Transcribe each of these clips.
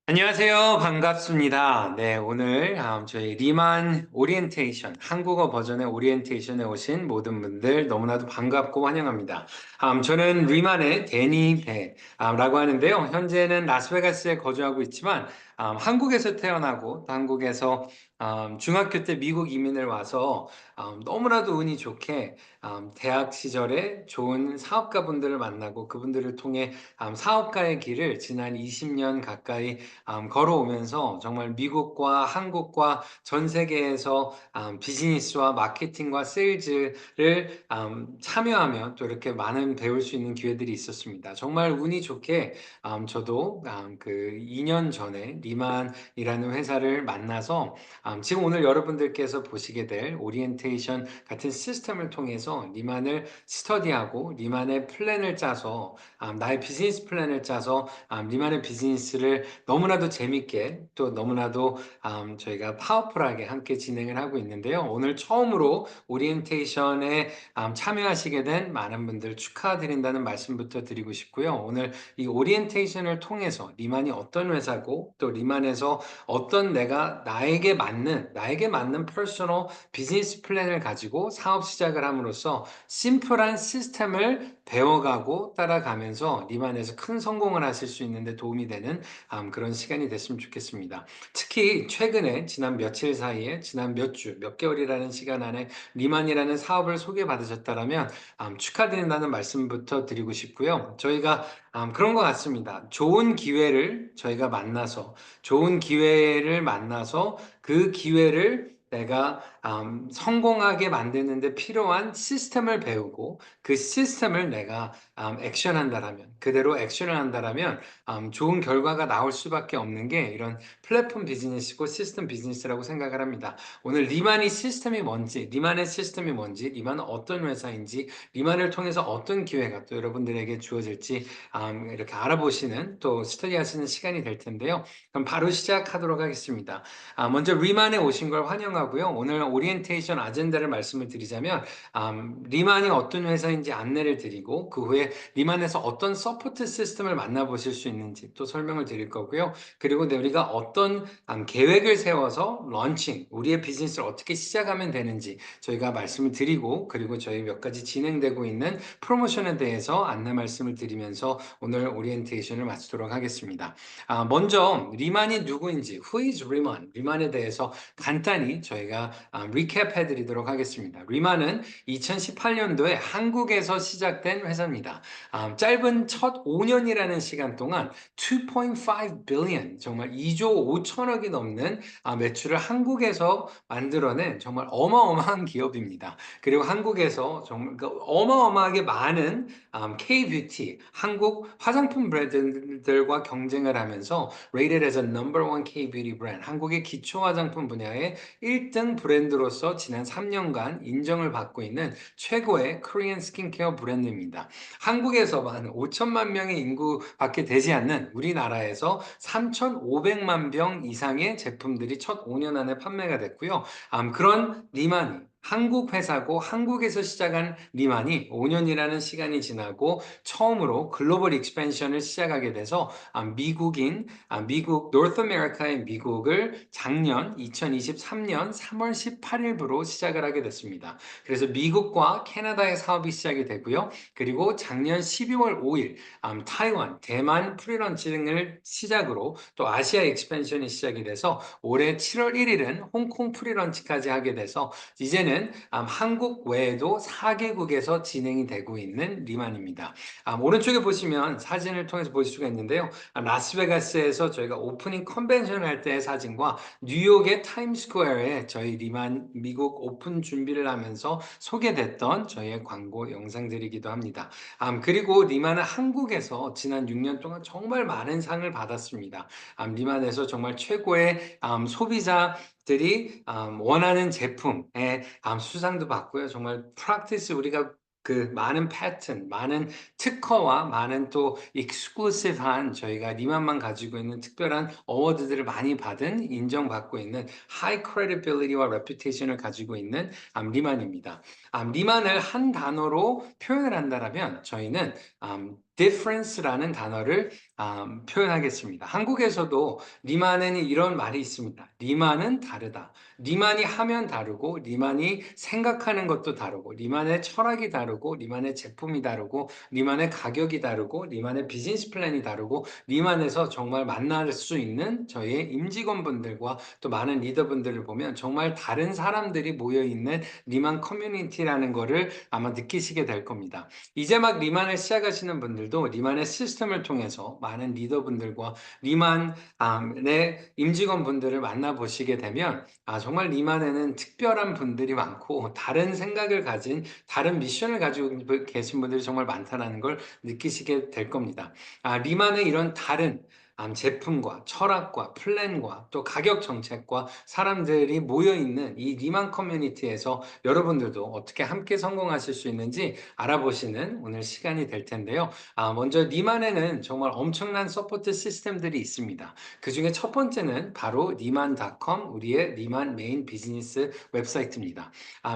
안녕하세요. 반갑습니다. 네, 오늘 저희 리만 오리엔테이션, 한국어 버전의 오리엔테이션에 오신 모든 분들 너무나도 반갑고 환영합니다. 저는 리만의 데니 배라고 하는데요. 현재는 라스베가스에 거주하고 있지만 한국에서 태어나고 또 한국에서 중학교 때 미국 이민을 와서 너무나도 운이 좋게 대학 시절에 좋은 사업가분들을 만나고 그분들을 통해 사업가의 길을 지난 20년 가까이 걸어오면서 정말 미국과 한국과 전 세계에서 비즈니스와 마케팅과 세일즈를 참여하며 또 이렇게 많은 배울 수 있는 기회들이 있었습니다. 정말 운이 좋게 저도 그 2년 전에 리만이라는 회사를 만나서 지금 오늘 여러분들께서 보시게 될 오리엔테이션 같은 시스템을 통해서 리만을 스터디하고 리만의 플랜을 짜서 나의 비즈니스 플랜을 짜서 리만의 비즈니스를 너무나도 재밌게 또 너무나도 저희가 파워풀하게 함께 진행을 하고 있는데요. 오늘 처음으로 오리엔테이션에 참여하시게 된 많은 분들 축하드린다는 말씀부터 드리고 싶고요. 오늘 이 오리엔테이션을 통해서 리만이 어떤 회사고 또 리만에서 어떤 나에게 맞는 퍼스널 비즈니스 플랜을 가지고 사업 시작을 함으로써 심플한 시스템을 배워가고 따라가면서 리만에서 큰 성공을 하실 수 있는데 도움이 되는 그런 시간이 됐으면 좋겠습니다. 특히 최근에 지난 며칠 사이에 지난 몇 주, 몇 개월이라는 시간 안에 리만이라는 사업을 소개받으셨다면 축하드린다는 말씀부터 드리고 싶고요. 저희가 그런 것 같습니다. 좋은 기회를 만나서 그 기회를 내가 성공하게 만드는데 필요한 시스템을 배우고 그 시스템을 내가 액션한다라면 그대로 액션을 한다라면 좋은 결과가 나올 수밖에 없는 게 이런 플랫폼 비즈니스고 시스템 비즈니스라고 생각을 합니다. 오늘 리만의 시스템이 뭔지, 리만은 어떤 회사인지, 리만을 통해서 어떤 기회가 또 여러분들에게 주어질지 이렇게 알아보시는 또 스터디하시는 시간이 될 텐데요. 그럼 바로 시작하도록 하겠습니다. 먼저 리만에 오신 걸 환영하고요. 오늘 오리엔테이션 아젠다를 말씀을 드리자면 리만이 어떤 회사인지 안내를 드리고 그 후에 리만에서 어떤 서포트 시스템을 만나보실 수 있는지 또 설명을 드릴 거고요. 그리고 우리가 어떤 계획을 세워서 우리의 비즈니스를 어떻게 시작하면 되는지 저희가 말씀을 드리고 그리고 저희 몇 가지 진행되고 있는 프로모션에 대해서 안내 말씀을 드리면서 오늘 오리엔테이션을 마치도록 하겠습니다. 먼저 리만이 누구인지, Who is 리만? 리만에 대해서 간단히 저희가 리캡해 드리도록 하겠습니다. 리만은 2018년도에 한국에서 시작된 회사입니다. 짧은 첫 5년이라는 시간 동안 2.5 billion, 정말 2조 5천억이 넘는 매출을 한국에서 만들어낸 정말 어마어마한 기업입니다. 그리고 한국에서 정말 어마어마하게 많은 K-뷰티, 한국 화장품 브랜드들과 경쟁을 하면서 rated as a number one K-뷰티 브랜드, 한국의 기초 화장품 분야의 1등 브랜드로서 지난 3년간 인정을 받고 있는 최고의 코리안 스킨케어 브랜드입니다. 한국에서만 5천만 명의 인구밖에 되지 않는 우리나라에서 3,500만 병 이상의 제품들이 첫 5년 안에 판매가 됐고요. 그런 리만이 한국 회사고 한국에서 시작한 리만이 5년이라는 시간이 지나고 처음으로 글로벌 익스펜션을 시작하게 돼서 미국 노스 아메리카의 미국을 작년 2023년 3월 18일부로 시작을 하게 됐습니다. 그래서 미국과 캐나다의 사업이 시작이 되고요. 그리고 작년 12월 5일 타이완, 대만 프리런칭을 시작으로 또 아시아 익스펜션이 시작이 돼서 올해 7월 1일은 홍콩 프리런치까지 하게 돼서 이제는 한국 외에도 4개국에서 진행이 되고 있는 리만입니다. 오른쪽에 보시면 사진을 통해서 보실 수가 있는데요. 라스베가스에서 저희가 오프닝 컨벤션 할 때의 사진과 뉴욕의 타임스퀘어에 저희 리만 미국 오픈 준비를 하면서 소개됐던 저희의 광고 영상들이기도 합니다. 그리고 리만은 한국에서 지난 6년 동안 정말 많은 상을 받았습니다. 리만에서 정말 최고의 소비자들이 원하는 제품에 수상도 받고요. 정말 우리가 그 많은 패턴, 많은 특허와 많은 또 exclusive한 저희가 리만만 가지고 있는 특별한 어워드들을 많이 받은 인정받고 있는 high credibility와 reputation을 가지고 있는 리만입니다. 리만을 한 단어로 표현을 한다면 저희는 difference라는 단어를 표현하겠습니다. 한국에서도 리만에는 이런 말이 있습니다. 리만은 다르다. 리만이 하면 다르고, 리만이 생각하는 것도 다르고, 리만의 철학이 다르고, 리만의 제품이 다르고, 리만의 가격이 다르고, 리만의 비즈니스 플랜이 다르고, 리만에서 정말 만날 수 있는 저희의 임직원분들과 또 많은 리더분들을 보면 정말 다른 사람들이 모여있는 리만 커뮤니티라는 거를 아마 느끼시게 될 겁니다. 이제 막 리만을 시작하시는 분들도 리만의 시스템을 통해서 많은 리더분들과 리만의 임직원분들을 만나보시게 되면 정말 리만에는 특별한 분들이 많고 다른 생각을 가진 다른 미션을 가지고 계신 분들이 정말 많다는 걸 느끼시게 될 겁니다. 리만의 이런 다른 제품과 철학과 플랜과 또 가격 정책과 사람들이 모여 있는 이 리만 커뮤니티에서 여러분들도 어떻게 함께 성공하실 수 있는지 알아보시는 오늘 시간이 될 텐데요. 먼저 리만에는 정말 엄청난 서포트 시스템들이 있습니다. 그 중에 첫 번째는 바로 리만.com, 우리의 리만 메인 비즈니스 웹사이트입니다.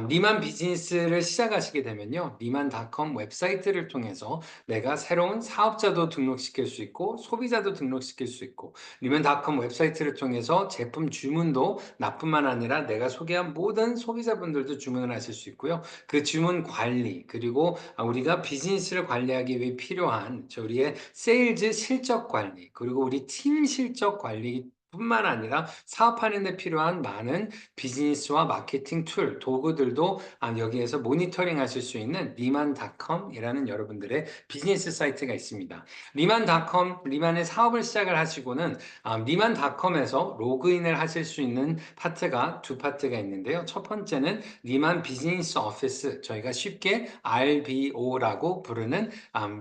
리만 비즈니스를 시작하시게 되면요, 리만.com 웹사이트를 통해서 내가 새로운 사업자도 등록시킬 수 있고 소비자도 등록시킬 수 있고, 리만.com 웹사이트를 통해서 제품 주문도 나뿐만 아니라 내가 소개한 모든 소비자분들도 주문을 하실 수 있고요. 그 주문 관리, 그리고 우리가 비즈니스를 관리하기 위해 필요한 우리의 세일즈 실적 관리, 그리고 우리 팀 실적 관리 뿐만 아니라 사업하는 데 필요한 많은 비즈니스와 마케팅 툴, 도구들도 여기에서 모니터링 하실 수 있는 리만닷컴이라는 여러분들의 비즈니스 사이트가 있습니다. 리만닷컴, 리만의 사업을 시작을 하시고는 리만닷컴에서 로그인을 하실 수 있는 파트가 두 파트가 있는데요. 첫 번째는 리만 비즈니스 오피스, 저희가 쉽게 RBO라고 부르는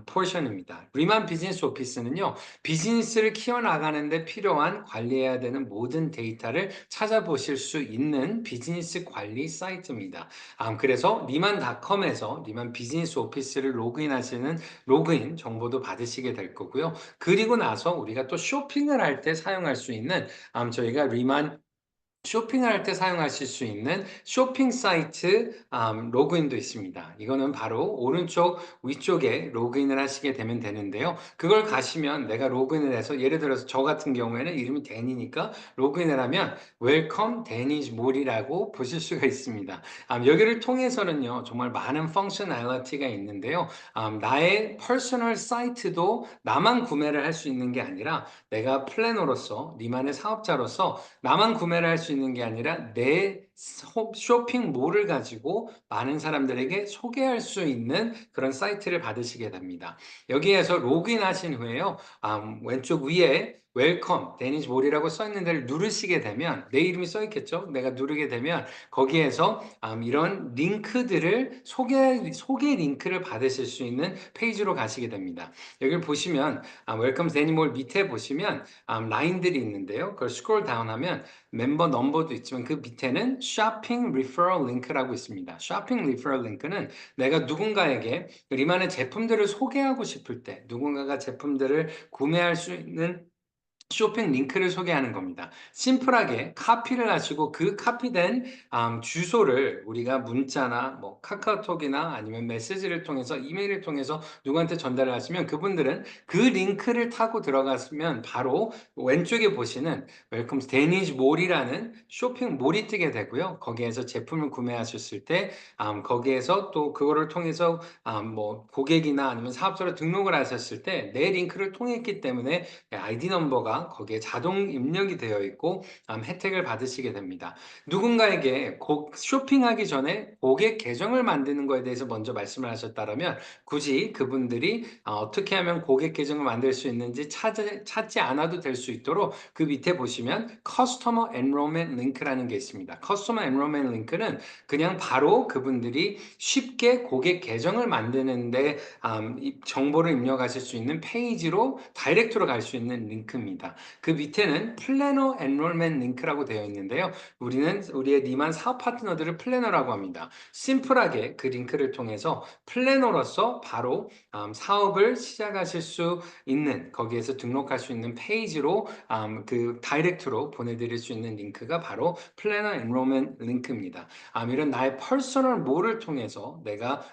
포션입니다. 리만 비즈니스 오피스는요, 비즈니스를 키워나가는데 필요한 관리해야 되는 모든 데이터를 찾아보실 수 있는 비즈니스 관리 사이트입니다. 그래서 리만닷컴에서 리만 비즈니스 오피스를 로그인하시는 로그인 정보도 받으시게 될 거고요. 그리고 나서 우리가 또 쇼핑을 할 때 사용할 수 있는 저희가 리만 쇼핑할 때 사용하실 수 있는 쇼핑 사이트 로그인도 있습니다. 이거는 바로 오른쪽 위쪽에 로그인을 하시게 되면 되는데요. 그걸 가시면 내가 로그인을 해서, 예를 들어서 저 같은 경우에는 이름이 데니니까 로그인을 하면 웰컴 데니즈 몰이라고 보실 수가 있습니다. 여기를 통해서는요, 정말 많은 펑셔널리티가 있는데요. 나의 퍼스널 사이트도 나만 구매를 할 수 있는 게 아니라 내가 플래너로서, 리만의 사업자로서 나만 구매를 할 수 있는 게 아니라 내 쇼핑몰을 가지고 많은 사람들에게 소개할 수 있는 그런 사이트를 받으시게 됩니다. 여기에서 로그인 하신 후에요, 왼쪽 위에 웰컴 데니즈 몰이라고 써 있는 데를 누르시게 되면, 내 이름이 써 있겠죠? 내가 누르게 되면 거기에서 이런 링크들을 소개 링크를 받으실 수 있는 페이지로 가시게 됩니다. 여기를 보시면 웰컴 데니즈 몰 밑에 보시면 라인들이 있는데요. 그걸 스크롤 다운하면 멤버 넘버도 있지만 그 밑에는 쇼핑 리퍼럴 링크라고 있습니다. 쇼핑 리퍼럴 링크는 내가 누군가에게 리만의 제품들을 소개하고 싶을 때, 누군가가 제품들을 구매할 수 있는 쇼핑 링크를 소개하는 겁니다. 심플하게 카피를 하시고 그 카피된 주소를 우리가 문자나 뭐 카카오톡이나 아니면 메시지를 통해서, 이메일을 통해서 누구한테 전달을 하시면 그분들은 그 링크를 타고 들어갔으면 바로 왼쪽에 보시는 웰컴 데니즈 몰이라는 쇼핑몰이 뜨게 되고요. 거기에서 제품을 구매하셨을 때 거기에서 또 그거를 통해서 뭐 고객이나 아니면 사업자로 등록을 하셨을 때 내 링크를 통했기 때문에 아이디 넘버가 거기에 자동 입력이 되어 있고 혜택을 받으시게 됩니다. 누군가에게 쇼핑하기 전에 고객 계정을 만드는 거에 대해서 먼저 말씀을 하셨다면 굳이 그분들이 어떻게 하면 고객 계정을 만들 수 있는지 찾지 않아도 될 수 있도록 그 밑에 보시면 커스터머 엔롤먼트 링크라는 게 있습니다. 커스터머 엔롤먼트 링크는 그냥 바로 그분들이 쉽게 고객 계정을 만드는데 정보를 입력하실 수 있는 페이지로 다이렉트로 갈 수 있는 링크입니다. 있습니다. 그 밑에는 플래너 엔롤먼트 링크라고 되어 있는데요. 우리는 우리의 니만 사업 파트너들을 플래너라고 합니다. 심플하게 그 링크를 통해서 플래너로서 바로 사업을 시작하실 수 있는 거기에서 등록할 수 있는 페이지로 그 다이렉트로 보내드릴 수 있는 링크가 바로 플래너 엔롤먼트 링크입니다. 이런 나의 퍼스널 몰을 통해서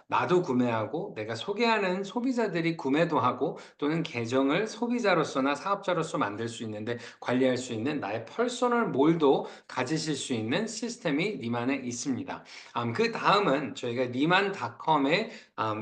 나도 구매하고 내가 소개하는 소비자들이 구매도 하고 또는 계정을 소비자로서나 사업자로서 만들 수 있는데 관리할 수 있는 나의 퍼스널 몰도 가지실 수 있는 시스템이 리만에 있습니다. 그 다음은 저희가 리만닷컴의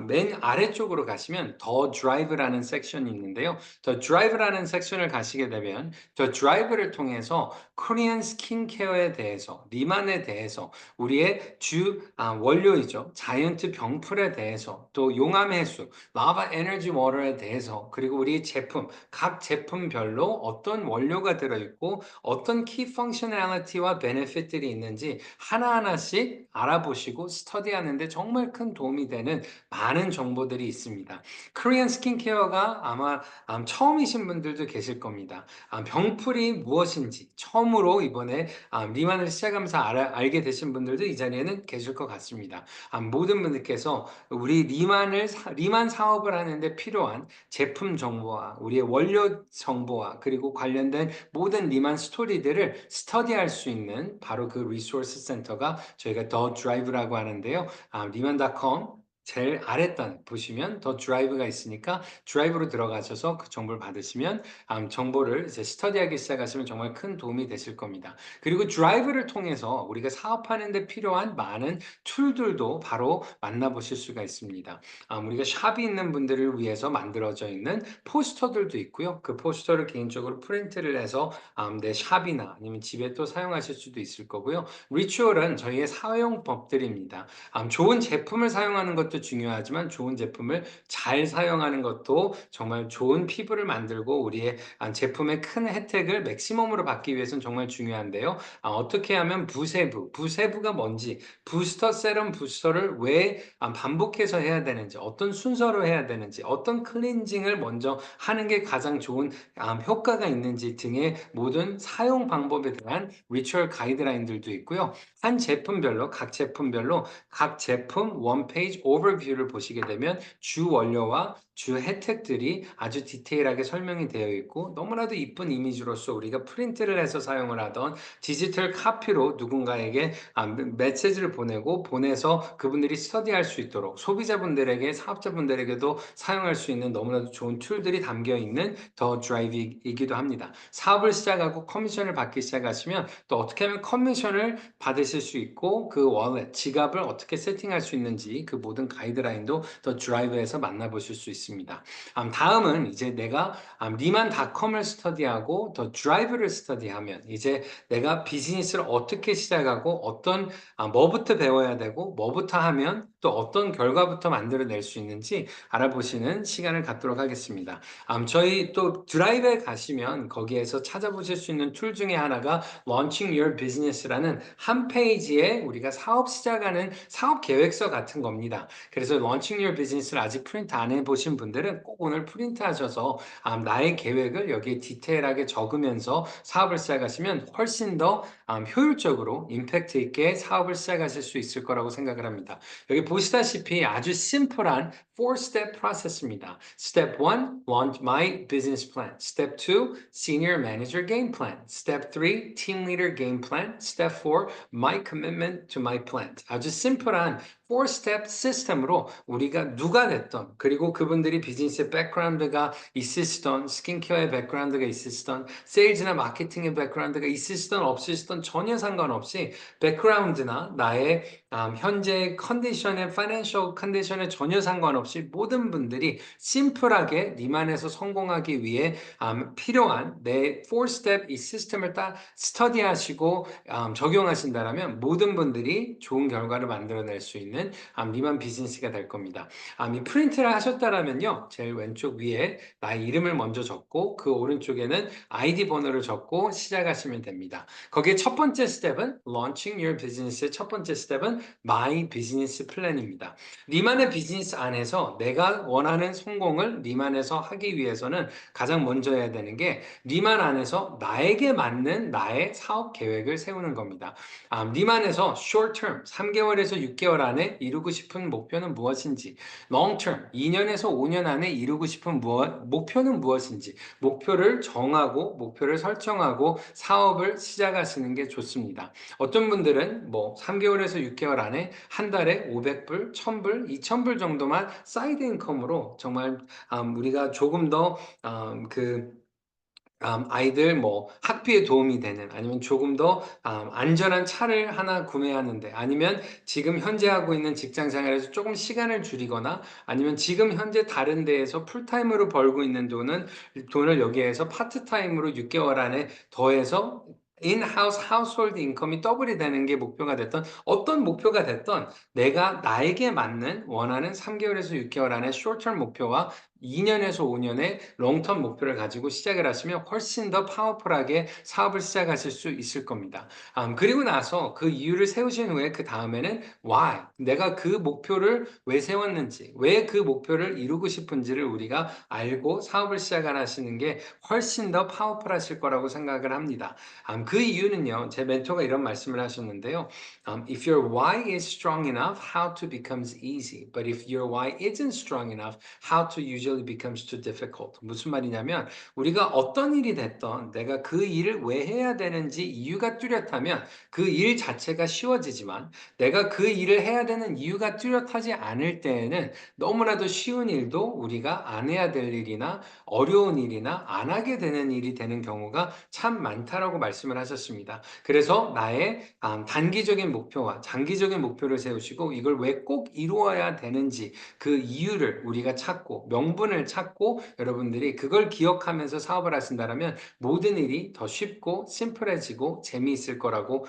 맨 아래쪽으로 가시면 더 드라이브라는 섹션이 있는데요. 더 드라이브라는 섹션을 가시게 되면 더 드라이브를 통해서 코리안 스킨케어에 대해서 리만에 대해서 우리의 주 원료이죠. 자이언트 병풀에 대해서 또 용암 해수, 라바 에너지 워터에 대해서 그리고 우리 제품, 각 제품별로 어떤 원료가 들어있고 어떤 키 펑셔널리티와 베네핏들이 있는지 하나하나씩 알아보시고 스터디하는데 정말 큰 도움이 되는 많은 정보들이 있습니다. 코리안 스킨케어가 아마 처음이신 분들도 계실 겁니다. 병풀이 무엇인지 처음으로 이번에 리만을 시작하면서 알게 되신 분들도 이 자리에는 계실 것 같습니다. 모든 분들께서 우리 리만 사업을 하는데 필요한 제품 정보와 우리의 원료 정보와 그리고 관련된 모든 리만 스토리들을 스터디할 수 있는 바로 그 리소스 센터가 저희가 더 드라이브라고 하는데요. 리만닷컴 제일 아랫단 보시면 더 드라이브가 있으니까 드라이브로 들어가셔서 그 정보를 받으시면 정보를 이제 스터디하기 시작하시면 정말 큰 도움이 되실 겁니다. 그리고 드라이브를 통해서 우리가 사업하는 데 필요한 많은 툴들도 바로 만나보실 수가 있습니다. 우리가 샵이 있는 분들을 위해서 만들어져 있는 포스터들도 있고요. 그 포스터를 개인적으로 프린트를 해서 내 샵이나 아니면 집에 또 사용하실 수도 있을 거고요. 리추얼은 저희의 사용법들입니다. 좋은 제품을 사용하는 것도 중요하지만 좋은 제품을 잘 사용하는 것도 정말 좋은 피부를 만들고 우리의 제품의 큰 혜택을 맥시멈으로 받기 위해서는 정말 중요한데요. 어떻게 하면 부세부가 뭔지, 부스터 세럼 부스터를 왜 반복해서 해야 되는지, 어떤 순서로 해야 되는지, 어떤 클렌징을 먼저 하는 게 가장 좋은 효과가 있는지 등의 모든 사용 방법에 대한 리추얼 가이드라인들도 있고요. 각 제품별로 각 제품 원페이지 오버뷰를 보시게 되면 주 원료와 주 혜택들이 아주 디테일하게 설명이 되어 있고 너무나도 이쁜 이미지로서 우리가 프린트를 해서 사용을 하던 디지털 카피로 누군가에게 메시지를 보내서 그분들이 스터디할 수 있도록 소비자분들에게 사업자분들에게도 사용할 수 있는 너무나도 좋은 툴들이 담겨 있는 더 드라이브이기도 합니다. 사업을 시작하고 커미션을 받기 시작하시면 또 어떻게 하면 커미션을 받으실 수 있고 그 월렛, 지갑을 어떻게 세팅할 수 있는지 그 모든 가이드라인도 더 드라이브에서 만나보실 수 있습니다. 다음은 이제 내가 리만닷컴을 스터디하고 더 드라이브를 스터디하면 이제 내가 비즈니스를 어떻게 시작하고 뭐부터 배워야 되고 뭐부터 하면 또 어떤 결과부터 만들어낼 수 있는지 알아보시는 시간을 갖도록 하겠습니다. 저희 또 드라이브에 가시면 거기에서 찾아보실 수 있는 툴 중에 하나가 Launching Your Business라는 한 페이지에 우리가 사업 시작하는 사업 계획서 같은 겁니다. 그래서 Launching Your Business를 아직 프린트 안 해보신 분들은 꼭 오늘 프린트 하셔서 나의 계획을 여기에 디테일하게 적으면서 사업을 시작하시면 훨씬 더 효율적으로 임팩트 있게 사업을 시작하실 수 있을 거라고 생각을 합니다. 여기 보시다시피 아주 심플한 4-step 프로세스입니다. Step 1, launch my business plan. Step 2, senior manager game plan. Step 3, team leader game plan. Step 4, my commitment to my plan. 아주 심플한 4-step 시스템으로 우리가 누가 됐던 그리고 그분들이 비즈니스의 백그라운드가 있으시던 스킨케어의 백그라운드가 있으시던 세일즈나 마케팅의 백그라운드가 있으시던 없으시던 전혀 상관없이 백그라운드나 나의 현재 컨디션의 파이낸셜 컨디션에 전혀 상관없이 모든 분들이 심플하게 리만에서 성공하기 위해 필요한 내 4스텝 이 시스템을 딱 스터디하시고 적용하신다면 모든 분들이 좋은 결과를 만들어낼 수 있는 되는 리만 비즈니스가 될 겁니다. 이 프린트를 하셨다라면요, 제일 왼쪽 위에 나의 이름을 먼저 적고 그 오른쪽에는 아이디 번호를 적고 시작하시면 됩니다. 거기에 첫 번째 스텝은 Launching Your Business의 첫 번째 스텝은 My Business Plan입니다. 리만의 비즈니스 안에서 내가 원하는 성공을 리만에서 하기 위해서는 가장 먼저 해야 되는 게 리만 안에서 나에게 맞는 나의 사업 계획을 세우는 겁니다. 리만에서 short term, 3개월에서 6개월 안에 이루고 싶은 목표는 무엇인지, long term, 2년에서 5년 안에 이루고 싶은 목표는 무엇인지, 목표를 정하고, 목표를 설정하고 사업을 시작하시는 게 좋습니다. 어떤 분들은 뭐 3개월에서 6개월 안에 한 달에 500불, 1000불, 2000불 정도만 사이드 인컴으로 정말 우리가 조금 더 아이들 뭐 학비에 도움이 되는 아니면 조금 더 안전한 차를 하나 구매하는데 아니면 지금 현재 하고 있는 직장 생활에서 조금 시간을 줄이거나 아니면 지금 현재 다른 데에서 풀타임으로 벌고 있는 돈을 여기에서 파트타임으로 6개월 안에 더해서 인하우스 하우스홀드 인컴이 더블이 되는 게 목표가 됐던 어떤 목표가 됐던 내가 나에게 맞는 원하는 3개월에서 6개월 안에 쇼트텀 목표와 2년에서 5년의 롱텀 목표를 가지고 시작을 하시면 훨씬 더 파워풀하게 사업을 시작하실 수 있을 겁니다. 그리고 나서 그 이유를 세우신 후에 그 다음에는 why, 내가 그 목표를 왜 세웠는지, 왜 그 목표를 이루고 싶은지를 우리가 알고 사업을 시작하시는 게 훨씬 더 파워풀하실 거라고 생각을 합니다. 그 이유는요, 제 멘토가 이런 말씀을 하셨는데요. If your why is strong enough, how to becomes easy. But if your why isn't strong enough, how to usually becomes too difficult. 무슨 말이냐면 우리가 어떤 일이 됐던 내가 그 일을 왜 해야 되는지 이유가 뚜렷하면 그 일 자체가 쉬워지지만 내가 그 일을 해야 되는 이유가 뚜렷하지 않을 때에는 너무나도 쉬운 일도 우리가 안 해야 될 일이나 어려운 일이나 안 하게 되는 일이 되는 경우가 참 많다라고 말씀을 하셨습니다. 그래서 나의 단기적인 목표와 장기적인 목표를 세우시고 이걸 왜 꼭 이루어야 되는지 그 이유를 우리가 찾고 명분을 찾고 여러분들이 그걸 기억하면서 사업을 하신다면 모든 일이 더 쉽고 심플해지고 재미있을 거라고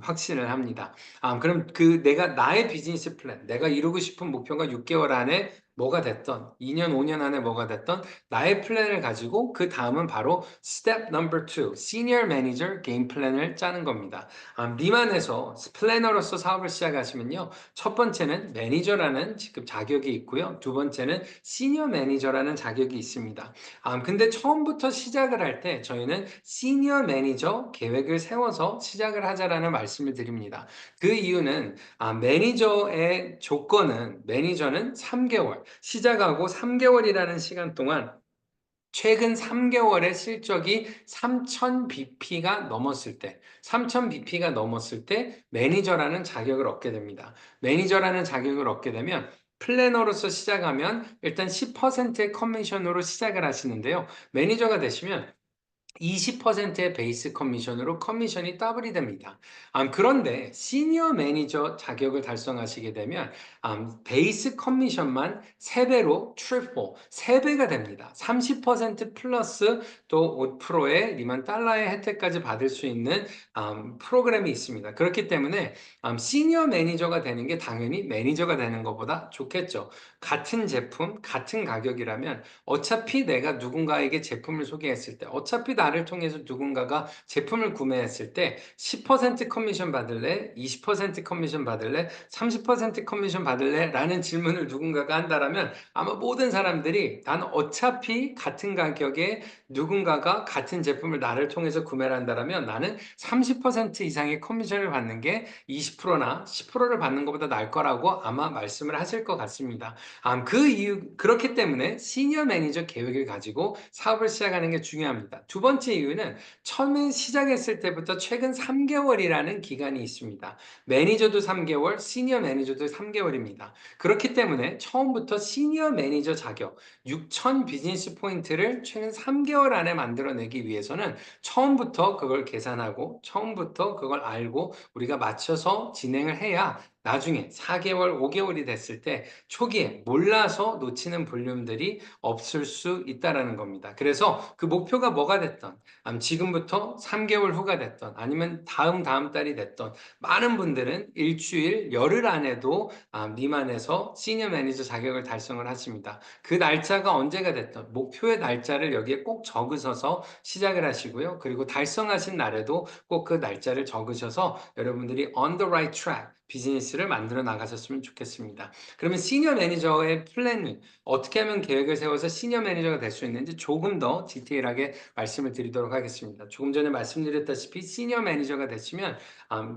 확신을 합니다. 그럼 내가 나의 비즈니스 플랜, 내가 이루고 싶은 목표가 6개월 안에 뭐가 됐던 2년, 5년 안에 뭐가 됐던 나의 플랜을 가지고 그 다음은 바로 스텝 넘버 2, 시니어 매니저 게임 플랜을 짜는 겁니다. 리만에서 플래너로서 사업을 시작하시면요. 첫 번째는 매니저라는 직급 자격이 있고요. 두 번째는 시니어 매니저라는 자격이 있습니다. 근데 처음부터 시작을 할 때 저희는 시니어 매니저 계획을 세워서 시작을 하자라는 말씀을 드립니다. 그 이유는 매니저의 조건은 매니저는 3개월, 시작하고 3개월이라는 시간 동안 최근 3개월의 실적이 3000bp가 넘었을 때, 3000bp가 넘었을 때 매니저라는 자격을 얻게 됩니다. 매니저라는 자격을 얻게 되면 플래너로서 시작하면 일단 10%의 커미션으로 시작을 하시는데요. 매니저가 되시면 20%의 베이스 커미션으로 커미션이 더블이 됩니다. 그런데 시니어 매니저 자격을 달성하시게 되면 베이스 커미션만 3배로 트리플, 3배가 됩니다. 30% 플러스 또 5%의 리만 달러의 혜택까지 받을 수 있는 프로그램이 있습니다. 그렇기 때문에 시니어 매니저가 되는 게 당연히 매니저가 되는 것보다 좋겠죠. 같은 제품, 같은 가격이라면 어차피 내가 누군가에게 제품을 소개했을 때, 어차피 나를 통해서 누군가가 제품을 구매했을 때 10% 커미션 받을래? 20% 커미션 받을래? 30% 커미션 받을래? 라는 질문을 누군가가 한다라면 아마 모든 사람들이 난 어차피 같은 가격에 누군가가 같은 제품을 나를 통해서 구매를 한다라면 나는 30% 이상의 커미션을 받는 게 20%나 10%를 받는 것보다 나을 거라고 아마 말씀을 하실 것 같습니다. 그렇기 때문에 시니어 매니저 계획을 가지고 사업을 시작하는 게 중요합니다. 두 번째 이유는 처음에 시작했을 때부터 최근 3개월이라는 기간이 있습니다. 매니저도 3개월, 시니어 매니저도 3개월입니다. 그렇기 때문에 처음부터 시니어 매니저 자격 6,000 비즈니스 포인트를 최근 3개월 안에 만들어내기 위해서는 처음부터 그걸 계산하고 처음부터 그걸 알고 우리가 맞춰서 진행을 해야 나중에 4개월, 5개월이 됐을 때 초기에 몰라서 놓치는 볼륨들이 없을 수 있다라는 겁니다. 그래서 그 목표가 뭐가 됐던, 지금부터 3개월 후가 됐던, 아니면 다음 달이 됐던, 많은 분들은 일주일, 열흘 안에도 미만에서 시니어 매니저 자격을 달성을 하십니다. 그 날짜가 언제가 됐던, 목표의 날짜를 여기에 꼭 적으셔서 시작을 하시고요. 그리고 달성하신 날에도 꼭 그 날짜를 적으셔서 여러분들이 on the right track, 비즈니스를 만들어 나가셨으면 좋겠습니다. 그러면 시니어 매니저의 플랜을 어떻게 하면 계획을 세워서 시니어 매니저가 될 수 있는지 조금 더 디테일하게 말씀을 드리도록 하겠습니다. 조금 전에 말씀드렸다시피 시니어 매니저가 되시면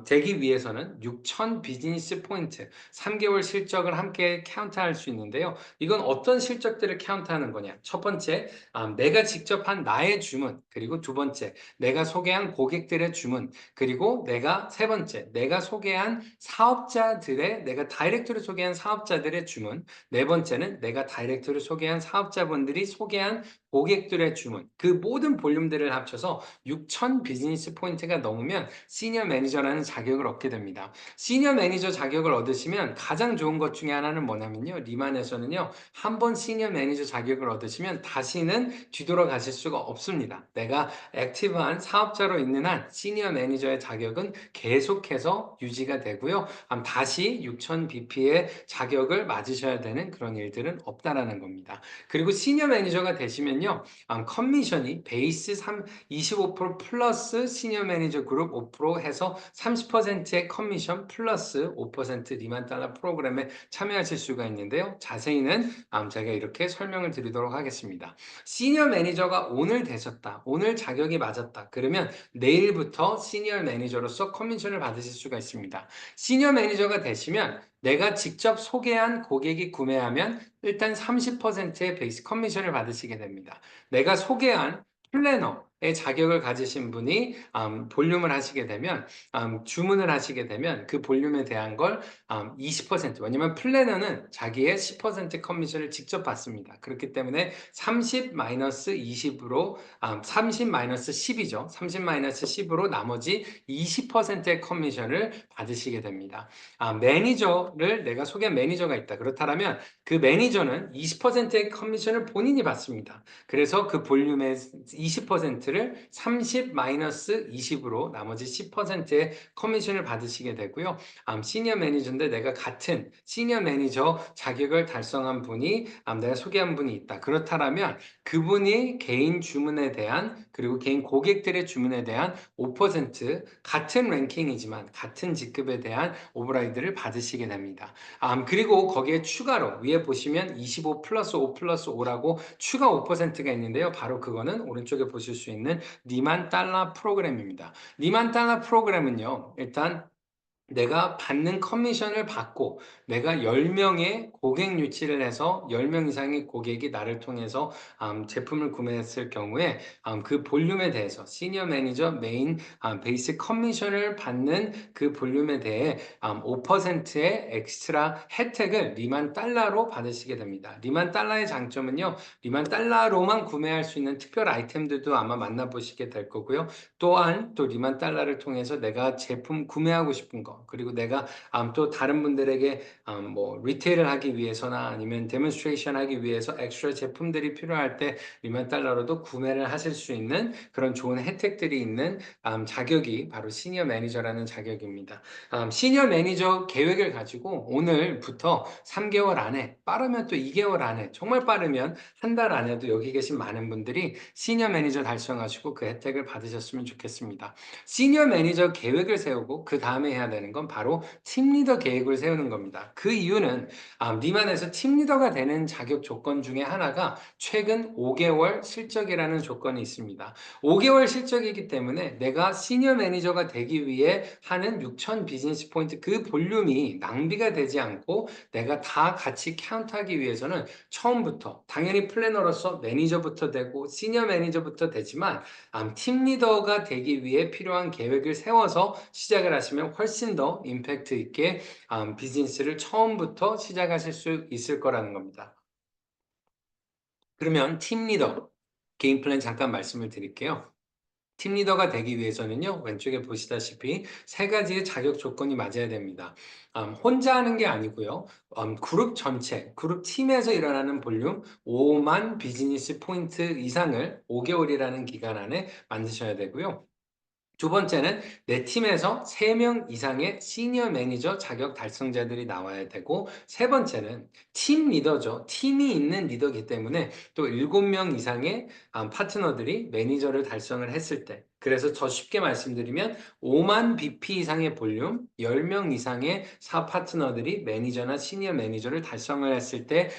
되기 위해서는 6,000 비즈니스 포인트, 3개월 실적을 함께 카운트할 수 있는데요. 이건 어떤 실적들을 카운트하는 거냐? 첫 번째, 내가 직접 한 나의 주문, 그리고 두 번째, 내가 소개한 고객들의 주문, 그리고 세 번째, 내가 소개한 사업자들의, 내가 다이렉트로 소개한 사업자들의 주문, 네 번째는 내가 다이렉트로 소개한 사업자분들이 소개한 고객들의 주문, 그 모든 볼륨들을 합쳐서 6,000 비즈니스 포인트가 넘으면 시니어 매니저라는 자격을 얻게 됩니다. 시니어 매니저 자격을 얻으시면 가장 좋은 것 중에 하나는 뭐냐면요. 리만에서는요. 한 번 시니어 매니저 자격을 얻으시면 다시는 뒤돌아가실 수가 없습니다. 내가 액티브한 사업자로 있는 한 시니어 매니저의 자격은 계속해서 유지가 되고요. 다시 6,000 BP의 자격을 맞으셔야 되는 그런 일들은 없다라는 겁니다. 그리고 시니어 매니저가 되시면요. 커미션이 베이스 25% 플러스 시니어 매니저 그룹 5% 해서 30%의 커미션 플러스 5% 리만 달러 프로그램에 참여하실 수가 있는데요. 자세히는 제가 이렇게 설명을 드리도록 하겠습니다. 시니어 매니저가 오늘 되셨다. 오늘 자격이 맞았다. 그러면 내일부터 시니어 매니저로서 커미션을 받으실 수가 있습니다. 시니어 매니저가 되시면 내가 직접 소개한 고객이 구매하면 일단 30%의 베이스 커미션을 받으시게 됩니다. 내가 소개한 플래너의 자격을 가지신 분이 볼륨을 하시게 되면 주문을 하시게 되면 그 볼륨에 대한 걸 20%, 왜냐면 플래너는 자기의 10% 커미션을 직접 받습니다. 그렇기 때문에 30 마이너스 20으로 30 마이너스 10이죠. 30 마이너스 10으로 나머지 20%의 커미션을 받으시게 됩니다. 매니저를 내가 소개한 매니저가 있다. 그렇다면 그 매니저는 20%의 커미션을 본인이 받습니다. 그래서 그 볼륨의 20%를 30 마이너스 20으로 나머지 10%의 커미션을 받으시게 되고요. 시니어 매니저인데 내가 같은 시니어 매니저 자격을 달성한 분이 내가 소개한 분이 있다. 그렇다면 그분이 개인 주문에 대한 그리고 개인 고객들의 주문에 대한 5% 같은 랭킹이지만 같은 직급에 대한 오버라이드를 받으시게 됩니다. 그리고 거기에 추가로 위에 보시면 25 플러스 5 플러스 5라고 추가 5%가 있는데요. 바로 그거는 오른쪽에 보실 수 있는 니만 달러 프로그램입니다. 니만 달러 프로그램은요. 일단 내가 받는 커미션을 받고 내가 10명의 고객 유치를 해서 10명 이상의 고객이 나를 통해서 제품을 구매했을 경우에 그 볼륨에 대해서 시니어 매니저 메인 베이스 커미션을 받는 그 볼륨에 대해 5%의 엑스트라 혜택을 리만 달러로 받으시게 됩니다. 리만 달러의 장점은요. 리만 달러로만 구매할 수 있는 특별 아이템들도 아마 만나보시게 될 거고요. 또한 또 리만 달러를 통해서 내가 제품 구매하고 싶은 거 그리고 내가 또 다른 분들에게 뭐 리테일을 하기 위해서나 아니면 데몬스트레이션 하기 위해서 엑스트라 제품들이 필요할 때 리만 달러로도 구매를 하실 수 있는 그런 좋은 혜택들이 있는 자격이 바로 시니어 매니저라는 자격입니다. 시니어 매니저 계획을 가지고 오늘부터 3개월 안에 빠르면 또 2개월 안에 정말 빠르면 한 달 안에도 여기 계신 많은 분들이 시니어 매니저 달성하시고 그 혜택을 받으셨으면 좋겠습니다. 시니어 매니저 계획을 세우고 그 다음에 해야 되는 건 바로 팀리더 계획을 세우는 겁니다. 그 이유는 리만에서 팀리더가 되는 자격 조건 중에 하나가 최근 5개월 실적이라는 조건이 있습니다. 5개월 실적이기 때문에 내가 시니어 매니저가 되기 위해 하는 6,000 비즈니스 포인트 그 볼륨이 낭비가 되지 않고 내가 다 같이 카운트하기 위해서는 처음부터 당연히 플래너로서 매니저부터 되고 시니어 매니저부터 되지만 팀 리더가 되기 위해 필요한 계획을 세워서 시작을 하시면 훨씬 더 임팩트 있게 비즈니스를 처음부터 시작하실 수 있을 거라는 겁니다. 그러면 팀 리더 게임 플랜 잠깐 말씀을 드릴게요. 팀 리더가 되기 위해서는요, 왼쪽에 보시다시피 세 가지의 자격 조건이 맞아야 됩니다. 혼자 하는 게 아니고요, 그룹 전체, 그룹 팀에서 일어나는 볼륨 5만 비즈니스 포인트 이상을 5개월이라는 기간 안에 만드셔야 되고요. 두 번째는 내 팀에서 3명 이상의 시니어 매니저 자격 달성자들이 나와야 되고, 세 번째는 팀 리더죠. 팀이 있는 리더이기 때문에 또 7명 이상의 파트너들이 매니저를 달성을 했을 때, 그래서 더 쉽게 말씀드리면 5만 BP 이상의 볼륨, 10명 이상의 사 파트너들이 매니저나 시니어 매니저를 달성을 했을 때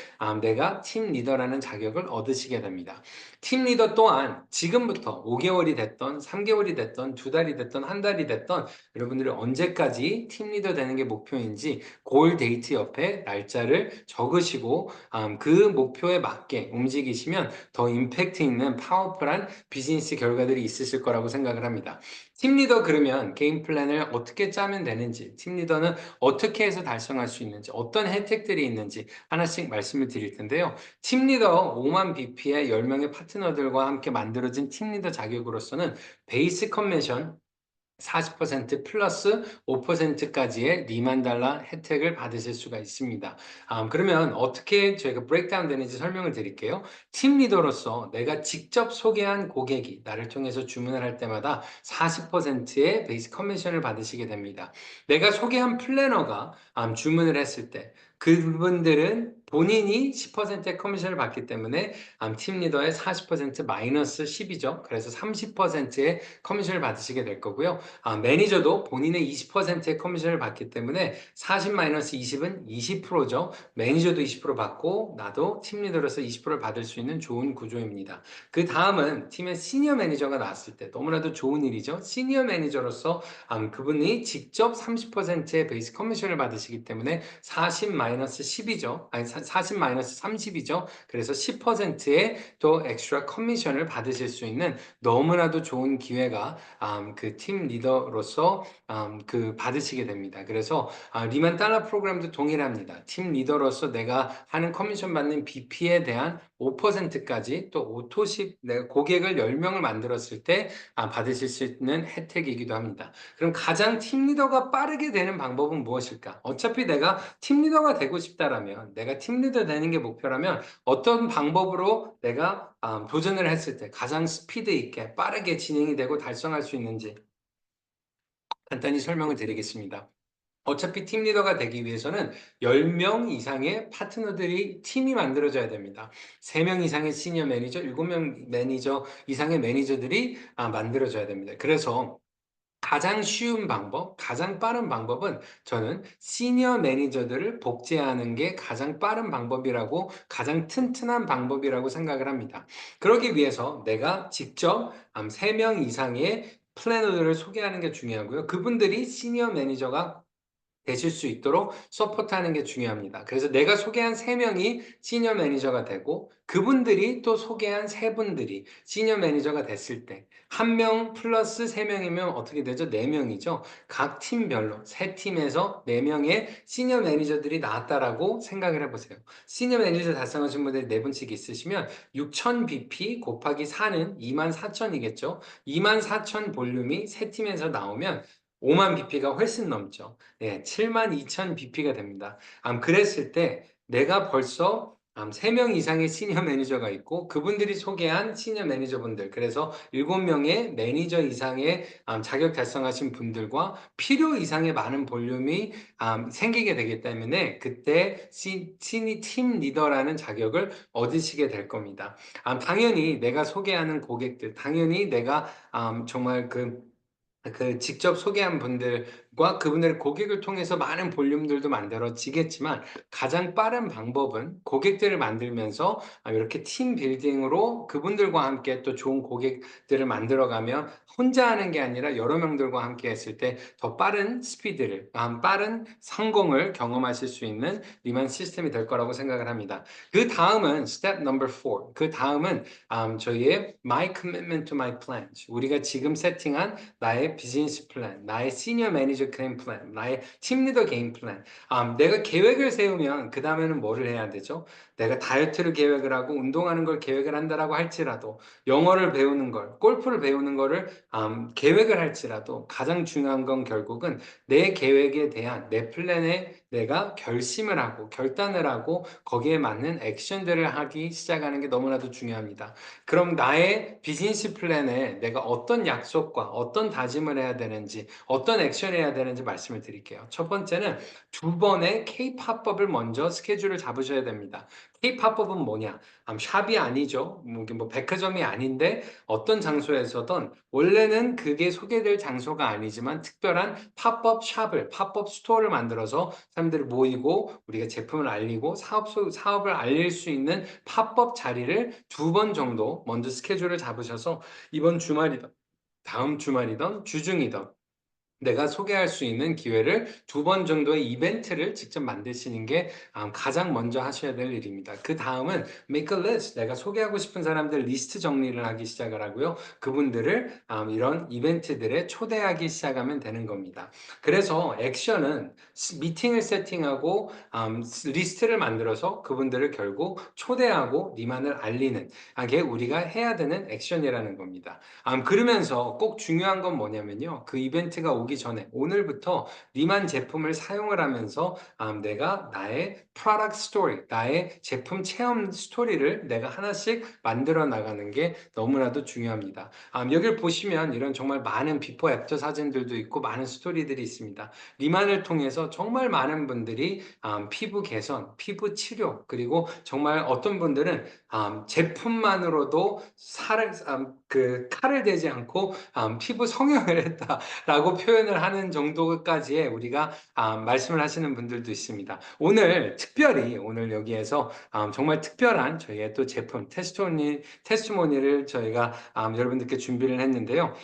내가 팀 리더라는 자격을 얻으시게 됩니다. 팀 리더 또한 지금부터 5개월이 됐던 3개월이 됐던 2달이 됐던 한 달이 됐던 여러분들이 언제까지 팀 리더 되는 게 목표인지 골 데이트 옆에 날짜를 적으시고 그 목표에 맞게 움직이시면 더 임팩트 있는 파워풀한 비즈니스 결과들이 있으실 거라고 생각을 합니다. 팀 리더 그러면 게임 플랜을 어떻게 짜면 되는지, 팀 리더는 어떻게 해서 달성할 수 있는지, 어떤 혜택들이 있는지 하나씩 말씀을 드릴 텐데요. 팀 리더 5만 BP의 10명의 파트너들과 함께 만들어진 팀 리더 자격으로서는 베이스 컨벤션 40% 플러스 5%까지의 리만 달러 혜택을 받으실 수가 있습니다. 그러면 어떻게 저희가 브레이크다운 되는지 설명을 드릴게요. 팀 리더로서 내가 직접 소개한 고객이 나를 통해서 주문을 할 때마다 40%의 베이스 커미션을 받으시게 됩니다. 내가 소개한 플래너가 주문을 했을 때 그분들은 본인이 10%의 커미션을 받기 때문에 팀 리더의 40% 마이너스 10이죠. 그래서 30%의 커미션을 받으시게 될 거고요. 매니저도 본인의 20%의 커미션을 받기 때문에 40-20은 20%죠. 매니저도 20% 받고 나도 팀 리더로서 20%를 받을 수 있는 좋은 구조입니다. 그 다음은 팀의 시니어 매니저가 나왔을 때 너무나도 좋은 일이죠. 시니어 매니저로서 그분이 직접 30%의 베이스 커미션을 받으시기 때문에 40-10이죠. 아니 40-30이죠. 그래서 10%의 또 엑스트라 커미션을 받으실 수 있는 너무나도 좋은 기회가 그 팀 리더로서 그 받으시게 됩니다. 그래서 리만 달러 프로그램도 동일합니다. 팀 리더로서 내가 하는 커미션 받는 BP에 대한 5%까지 또 오토십 내가 고객을 10명을 만들었을 때 받으실 수 있는 혜택이기도 합니다. 그럼 가장 팀 리더가 빠르게 되는 방법은 무엇일까? 어차피 내가 팀 리더가 되고 싶다라면, 내가 팀 리더 되는 게 목표라면 어떤 방법으로 내가 도전을 했을 때 가장 스피드 있게 빠르게 진행이 되고 달성할 수 있는지 간단히 설명을 드리겠습니다. 어차피 팀 리더가 되기 위해서는 10명 이상의 파트너들이 팀이 만들어져야 됩니다. 3명 이상의 시니어 매니저, 7명 매니저 이상의 매니저들이 만들어져야 됩니다. 그래서 가장 쉬운 방법, 가장 빠른 방법은 저는 시니어 매니저들을 복제하는 게 가장 빠른 방법이라고, 가장 튼튼한 방법이라고 생각을 합니다. 그러기 위해서 내가 직접 3명 이상의 플래너들을 소개하는 게 중요하고요. 그분들이 시니어 매니저가 되실 수 있도록 서포트하는 게 중요합니다. 그래서 내가 소개한 3명이 시니어 매니저가 되고 그분들이 또 소개한 3분들이 시니어 매니저가 됐을 때 1명 플러스 3명이면 어떻게 되죠? 4명이죠. 각 팀별로 3팀에서 4명의 시니어 매니저들이 나왔다라고 생각을 해보세요. 시니어 매니저 달성하신 분들이 4분씩 있으시면 6,000 BP 곱하기 4는 24,000이겠죠. 24,000 볼륨이 3팀에서 나오면 5만 BP가 훨씬 넘죠. 네, 72,000 BP가 됩니다. 그랬을 때 내가 벌써 3명 이상의 시니어 매니저가 있고 그분들이 소개한 시니어 매니저분들, 그래서 7명의 매니저 이상의 자격 달성하신 분들과 필요 이상의 많은 볼륨이 생기게 되기 때문에 그때 팀 리더라는 자격을 얻으시게 될 겁니다. 당연히 내가 소개하는 고객들, 당연히 내가 정말 그 직접 소개한 분들과 그분들의 고객을 통해서 많은 볼륨들도 만들어지겠지만 가장 빠른 방법은 고객들을 만들면서 이렇게 팀 빌딩으로 그분들과 함께 또 좋은 고객들을 만들어가면 혼자 하는 게 아니라 여러 명들과 함께 했을 때 더 빠른 스피드를, 빠른 성공을 경험하실 수 있는 리만 시스템이 될 거라고 생각을 합니다. 그 다음은 step number 4. 그 다음은 저희의 my commitment to my plans. 우리가 지금 세팅한 나의 비즈니스 플랜, 나의 시니어 매니저 매니저 게임 플랜, 나의 팀 리더 게임 플랜. 내가 계획을 세우면 그 다음에는 뭐를 해야 되죠? 내가 다이어트를 계획을 하고 운동하는 걸 계획을 한다라고 할지라도 영어를 배우는 걸, 골프를 배우는 거를 계획을 할지라도 가장 중요한 건 결국은 내 계획에 대한 내 플랜에 내가 결심을 하고 결단을 하고 거기에 맞는 액션들을 하기 시작하는 게 너무나도 중요합니다. 그럼 나의 비즈니스 플랜에 내가 어떤 약속과 어떤 다짐을 해야 되는지, 어떤 액션을 해야 되는지 말씀을 드릴게요. 첫 번째는 두 번의 K-팝법을 먼저 스케줄을 잡으셔야 됩니다. K-팝법은 뭐냐? 샵이 아니죠. 뭐 백화점이 아닌데 어떤 장소에서든 원래는 그게 소개될 장소가 아니지만 특별한 팝업 샵을, 팝업 스토어를 만들어서 사람들이 모이고 우리가 제품을 알리고 사업을 알릴 수 있는 팝업 자리를 두 번 정도 먼저 스케줄을 잡으셔서 이번 주말이든 다음 주말이든 주중이든 내가 소개할 수 있는 기회를 두 번 정도의 이벤트를 직접 만드시는 게 가장 먼저 하셔야 될 일입니다. 그 다음은 make a list. 내가 소개하고 싶은 사람들 리스트 정리를 하기 시작을 하고요. 그분들을 이런 이벤트들에 초대하기 시작하면 되는 겁니다. 그래서 액션은 미팅을 세팅하고 리스트를 만들어서 그분들을 결국 초대하고 니만을 알리는 게 우리가 해야 되는 액션이라는 겁니다. 그러면서 꼭 중요한 건 뭐냐면요. 그 이벤트가 오기 전에 오늘부터 니만 제품을 사용을 하면서 내가 나의 product story, 나의 제품 체험 스토리를 내가 하나씩 만들어 나가는 게 너무나도 중요합니다. 여기를 보시면 이런 정말 많은 비포 애프터 사진들도 있고 많은 스토리들이 있습니다. 니만을 통해서 정말 많은 분들이 피부 개선, 피부 치료, 그리고 정말 어떤 분들은 제품만으로도 그 칼을 대지 않고 피부 성형을 했다라고 표현을 하는 정도까지의 우리가 말씀을 하시는 분들도 있습니다. 특별히 오늘 여기에서 정말 특별한 저희의 또 제품 테스트모니를 저희가 여러분들께 준비를 했는데요.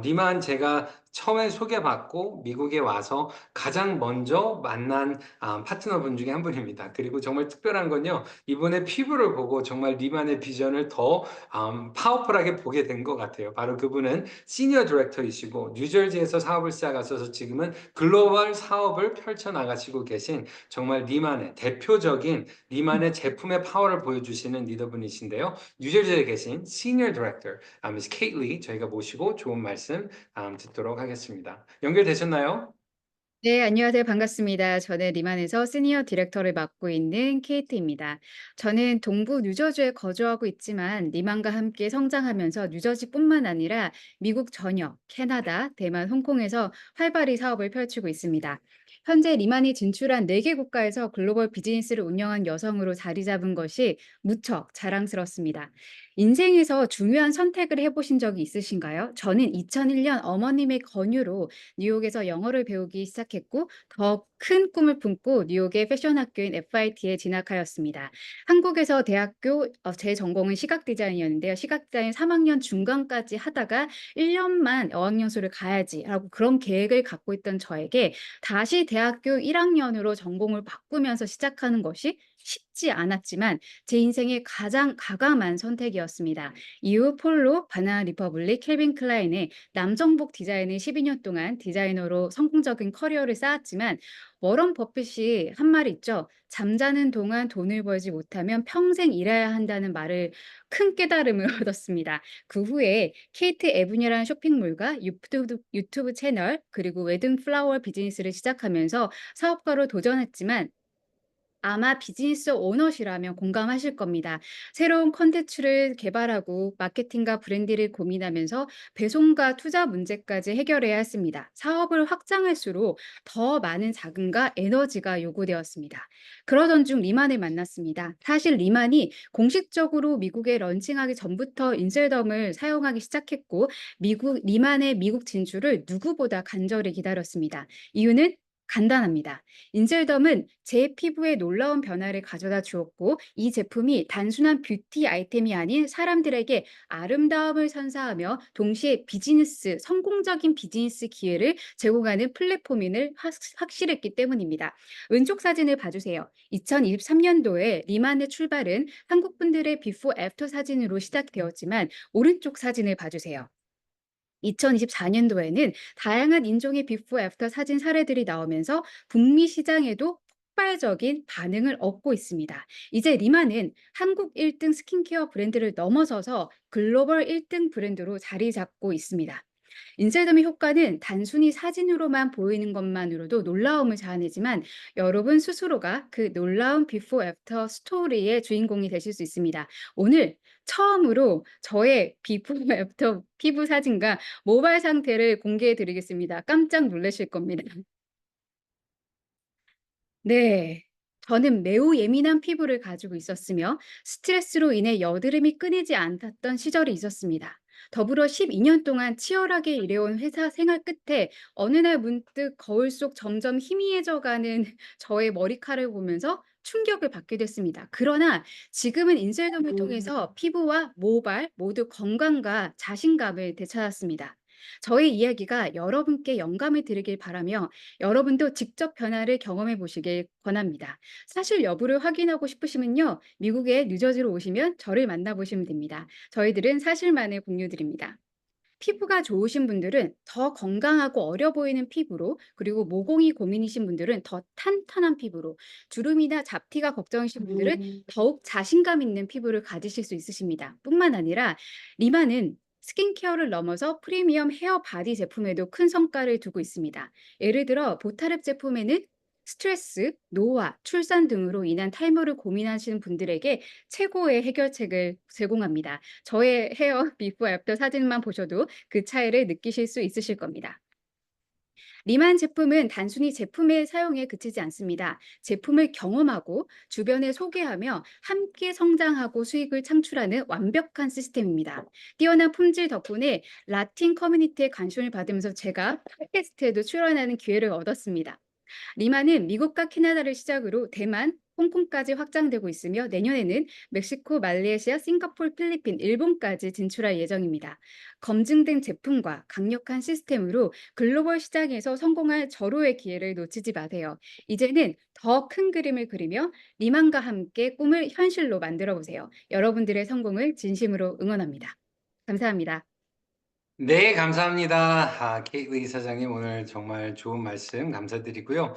니만 제가 처음에 소개받고 미국에 와서 가장 먼저 만난 파트너분 중에 한 분입니다. 그리고 정말 특별한 건요. 이분의 피부를 보고 정말 니만의 비전을 더 파워풀하게 보게 된 것 같아요. 바로 그분은 시니어 디렉터이시고 뉴저지에서 사업을 시작하셔서 지금은 글로벌 사업을 펼쳐나가시고 계신 정말 니만의 대표적인 니만의 제품의 파워를 보여주시는 리더분이신데요. 뉴저지에 계신 시니어 디렉터 미스 케이트 리 저희가 모시고 좋은 말씀 듣도록 하겠습니다. 연결되셨나요? 네, 안녕하세요. 반갑습니다. 저는 리만에서 시니어 디렉터를 맡고 있는 케이트입니다. 저는 동부 뉴저지에 거주하고 있지만 리만과 함께 성장하면서 뉴저지뿐만 아니라 미국 전역, 캐나다, 대만, 홍콩에서 활발히 사업을 펼치고 있습니다. 현재 리만이 진출한 4개 국가에서 글로벌 비즈니스를 운영한 여성으로 자리 잡은 것이 무척 자랑스럽습니다. 인생에서 중요한 선택을 해보신 적이 있으신가요? 저는 2001년 어머님의 권유로 뉴욕에서 영어를 배우기 시작했고 더 큰 꿈을 품고 뉴욕의 패션 학교인 FIT에 진학하였습니다. 한국에서 대학교 제 전공은 시각 디자인이었는데요. 시각 디자인 3학년 중간까지 하다가 1년만 어학연수를 가야지라고 그런 계획을 갖고 있던 저에게 다시 대학교 1학년으로 전공을 바꾸면서 시작하는 것이 쉽지 않았지만 제 인생의 가장 가감한 선택이었습니다. 이후 폴로, 바나나 리퍼블릭, 캘빈 클라인의 남정복 디자인을 12년 동안 디자이너로 성공적인 커리어를 쌓았지만 워런 버핏이 한 말이 있죠. 잠자는 동안 돈을 벌지 못하면 평생 일해야 한다는 말을 큰 깨달음을 얻었습니다. 그 후에 케이트 에브뉴라는 쇼핑몰과 유튜브 채널 그리고 웨딩 플라워 비즈니스를 시작하면서 사업가로 도전했지만 아마 비즈니스 오너시라면 공감하실 겁니다. 새로운 콘텐츠를 개발하고 마케팅과 브랜드를 고민하면서 배송과 투자 문제까지 해결해야 했습니다. 사업을 확장할수록 더 많은 자금과 에너지가 요구되었습니다. 그러던 중 리만을 만났습니다. 사실 리만이 공식적으로 미국에 런칭하기 전부터 인셀덤을 사용하기 시작했고 리만의 미국 진출을 누구보다 간절히 기다렸습니다. 이유는 간단합니다. 인셀덤은 제 피부에 놀라운 변화를 가져다 주었고 이 제품이 단순한 뷰티 아이템이 아닌 사람들에게 아름다움을 선사하며 동시에 성공적인 비즈니스 기회를 제공하는 플랫폼임을 확실했기 때문입니다. 왼쪽 사진을 봐주세요. 2023년도에 리만의 출발은 한국 분들의 비포 애프터 사진으로 시작되었지만 오른쪽 사진을 봐주세요. 2024년도에는 다양한 인종의 비포 애프터 사진 사례들이 나오면서 북미 시장에도 폭발적인 반응을 얻고 있습니다. 이제 리마는 한국 1등 스킨케어 브랜드를 넘어서서 글로벌 1등 브랜드로 자리 잡고 있습니다. 인셀덤의 효과는 단순히 사진으로만 보이는 것만으로도 놀라움을 자아내지만, 여러분 스스로가 그 놀라운 비포 애프터 스토리의 주인공이 되실 수 있습니다. 오늘 처음으로 저의 비포 애프터 피부 사진과 모발 상태를 공개해 드리겠습니다. 깜짝 놀라실 겁니다. 네. 저는 매우 예민한 피부를 가지고 있었으며 스트레스로 인해 여드름이 끊이지 않았던 시절이 있었습니다. 더불어 12년 동안 치열하게 일해온 회사 생활 끝에 어느 날 문득 거울 속 점점 희미해져가는 저의 머리카락을 보면서 충격을 받게 됐습니다. 그러나 지금은 인셀덤을 통해서 피부와 모발 모두 건강과 자신감을 되찾았습니다. 저의 이야기가 여러분께 영감을 드리길 바라며, 여러분도 직접 변화를 경험해 보시길 권합니다. 사실 여부를 확인하고 싶으시면요, 미국의 뉴저지로 오시면 저를 만나보시면 됩니다. 저희들은 사실만을 공유드립니다. 피부가 좋으신 분들은 더 건강하고 어려 보이는 피부로, 그리고 모공이 고민이신 분들은 더 탄탄한 피부로, 주름이나 잡티가 걱정이신 분들은 더욱 자신감 있는 피부를 가지실 수 있으십니다. 뿐만 아니라 리마는 스킨케어를 넘어서 프리미엄 헤어 바디 제품에도 큰 성과를 두고 있습니다. 예를 들어 보타랩 제품에는 스트레스, 노화, 출산 등으로 인한 탈모를 고민하시는 분들에게 최고의 해결책을 제공합니다. 저의 헤어 비포 애프터 사진만 보셔도 그 차이를 느끼실 수 있으실 겁니다. 리만 제품은 단순히 제품의 사용에 그치지 않습니다. 제품을 경험하고 주변에 소개하며 함께 성장하고 수익을 창출하는 완벽한 시스템입니다. 뛰어난 품질 덕분에 라틴 커뮤니티의 관심을 받으면서 제가 팟캐스트에도 출연하는 기회를 얻었습니다. 리마는 미국과 캐나다를 시작으로 대만, 홍콩까지 확장되고 있으며, 내년에는 멕시코, 말레이시아, 싱가포르, 필리핀, 일본까지 진출할 예정입니다. 검증된 제품과 강력한 시스템으로 글로벌 시장에서 성공할 절호의 기회를 놓치지 마세요. 이제는 더 큰 그림을 그리며 리만과 함께 꿈을 현실로 만들어 보세요. 여러분들의 성공을 진심으로 응원합니다. 감사합니다. 네, 감사합니다. 케이트 이사장님 오늘 정말 좋은 말씀 감사드리고요.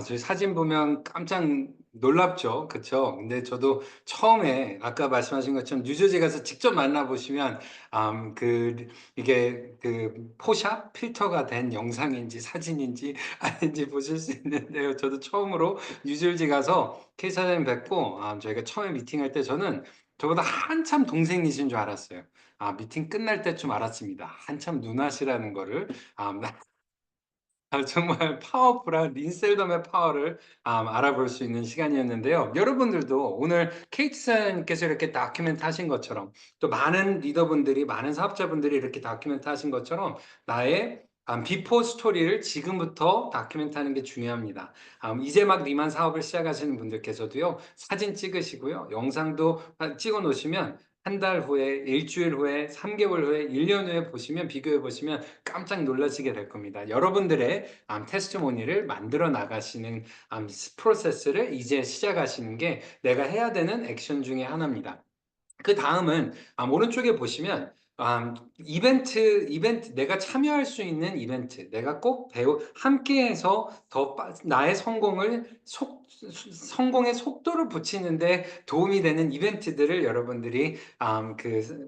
저희 사진 보면 깜짝 놀랍죠? 그쵸? 근데 저도 처음에 아까 말씀하신 것처럼 뉴저지 가서 직접 만나보시면, 이게 포샵? 필터가 된 영상인지 사진인지 아닌지 보실 수 있는데요. 저도 처음으로 뉴저지 가서 케이트 사장님 뵙고, 저희가 처음에 미팅할 때 저는 저보다 한참 동생이신 줄 알았어요. 미팅 끝날 때쯤 알았습니다. 한참 누나시라는 거를. 정말 파워풀한 린셀덤의 파워를 알아볼 수 있는 시간이었는데요. 여러분들도 오늘 케이트 사님께서 이렇게 다큐멘트 하신 것처럼, 또 많은 리더분들이, 많은 사업자분들이 이렇게 다큐멘트 하신 것처럼 나의 비포 스토리를 지금부터 다큐멘트 하는 게 중요합니다. 이제 막 리만 사업을 시작하시는 분들께서도요, 사진 찍으시고요, 영상도 찍어 놓으시면 한 달 후에, 일주일 후에, 3개월 후에, 1년 후에 보시면, 비교해 보시면 깜짝 놀라시게 될 겁니다. 여러분들의 테스트모니를 만들어 나가시는 프로세스를 이제 시작하시는 게 내가 해야 되는 액션 중에 하나입니다. 그 다음은 오른쪽에 보시면 이벤트 내가 참여할 수 있는 이벤트, 내가 꼭 함께해서 나의 성공의 속도를 붙이는데 도움이 되는 이벤트들을 여러분들이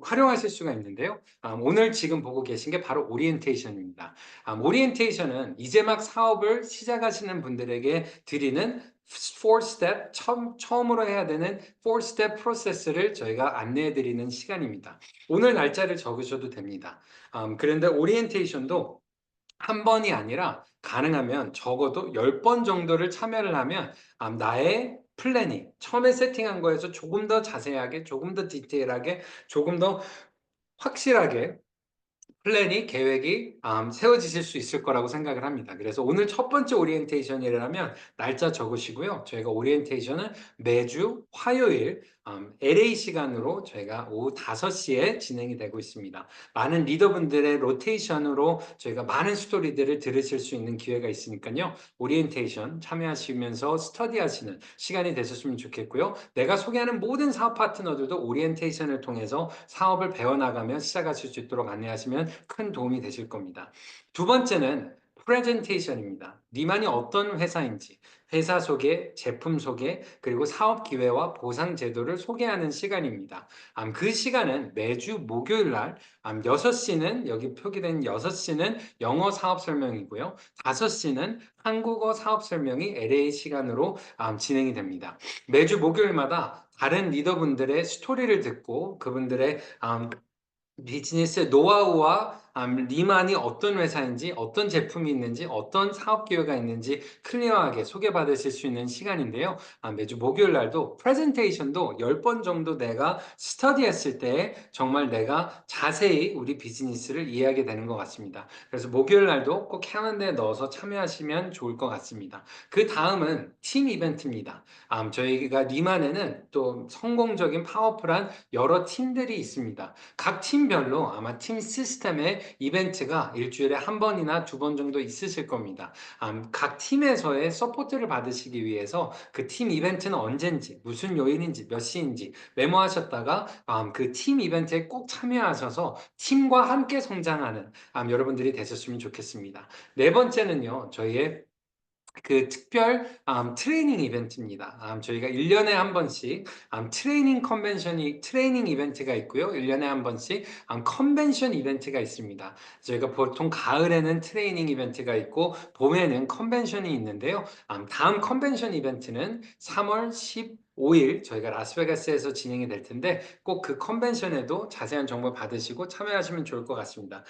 활용하실 수가 있는데요. 오늘 지금 보고 계신 게 바로 오리엔테이션입니다. 오리엔테이션은 이제 막 사업을 시작하시는 분들에게 드리는 4스텝, 처음으로 해야 되는 4스텝 프로세스를 저희가 안내해 드리는 시간입니다. 오늘 날짜를 적으셔도 됩니다. 그런데 오리엔테이션도 한 번이 아니라 가능하면 적어도 10번 정도를 참여를 하면 나의 플래닝, 처음에 세팅한 거에서 조금 더 자세하게, 조금 더 디테일하게, 조금 더 확실하게 계획이 세워지실 수 있을 거라고 생각을 합니다. 그래서 오늘 첫 번째 오리엔테이션이라면 날짜 적으시고요. 저희가 오리엔테이션은 매주 화요일 LA 시간으로 저희가 오후 5시에 진행이 되고 있습니다. 많은 리더분들의 로테이션으로 저희가 많은 스토리들을 들으실 수 있는 기회가 있으니까요. 오리엔테이션 참여하시면서 스터디하시는 시간이 되셨으면 좋겠고요. 내가 소개하는 모든 사업 파트너들도 오리엔테이션을 통해서 사업을 배워나가며 시작하실 수 있도록 안내하시면 큰 도움이 되실 겁니다. 두 번째는 프레젠테이션입니다. 니만이 어떤 회사인지, 회사 소개, 제품 소개, 그리고 사업 기회와 보상 제도를 소개하는 시간입니다. 그 시간은 매주 목요일 날 6시는 여기 표기된 6시는 영어 사업 설명이고요. 5시는 한국어 사업 설명이 LA 시간으로 진행이 됩니다. 매주 목요일마다 다른 리더분들의 스토리를 듣고 그분들의 비즈니스 노하우와 리만이 어떤 회사인지, 어떤 제품이 있는지, 어떤 사업 기회가 있는지 클리어하게 소개받으실 수 있는 시간인데요. 매주 목요일 날도 프레젠테이션도 10번 정도 내가 스터디했을 때 정말 내가 자세히 우리 비즈니스를 이해하게 되는 것 같습니다. 그래서 목요일 날도 꼭 캘린더에 넣어서 참여하시면 좋을 것 같습니다. 그 다음은 팀 이벤트입니다. 저희가 리만에는 또 성공적인 파워풀한 여러 팀들이 있습니다. 각 팀별로 아마 팀 시스템의 이벤트가 일주일에 한 번이나 두 번 정도 있으실 겁니다. 각 팀에서의 서포트를 받으시기 위해서 그 팀 이벤트는 언젠지, 무슨 요일인지, 몇 시인지 메모하셨다가 그 팀 이벤트에 꼭 참여하셔서 팀과 함께 성장하는 여러분들이 되셨으면 좋겠습니다. 네 번째는요, 저희의 그 특별 트레이닝 이벤트입니다. 저희가 1년에 한 번씩 트레이닝 이벤트가 있고요. 1년에 한 번씩 컨벤션 이벤트가 있습니다. 저희가 보통 가을에는 트레이닝 이벤트가 있고 봄에는 컨벤션이 있는데요. 다음 컨벤션 이벤트는 3월 15일 저희가 라스베가스에서 진행이 될 텐데 꼭 그 컨벤션에도 자세한 정보 받으시고 참여하시면 좋을 것 같습니다.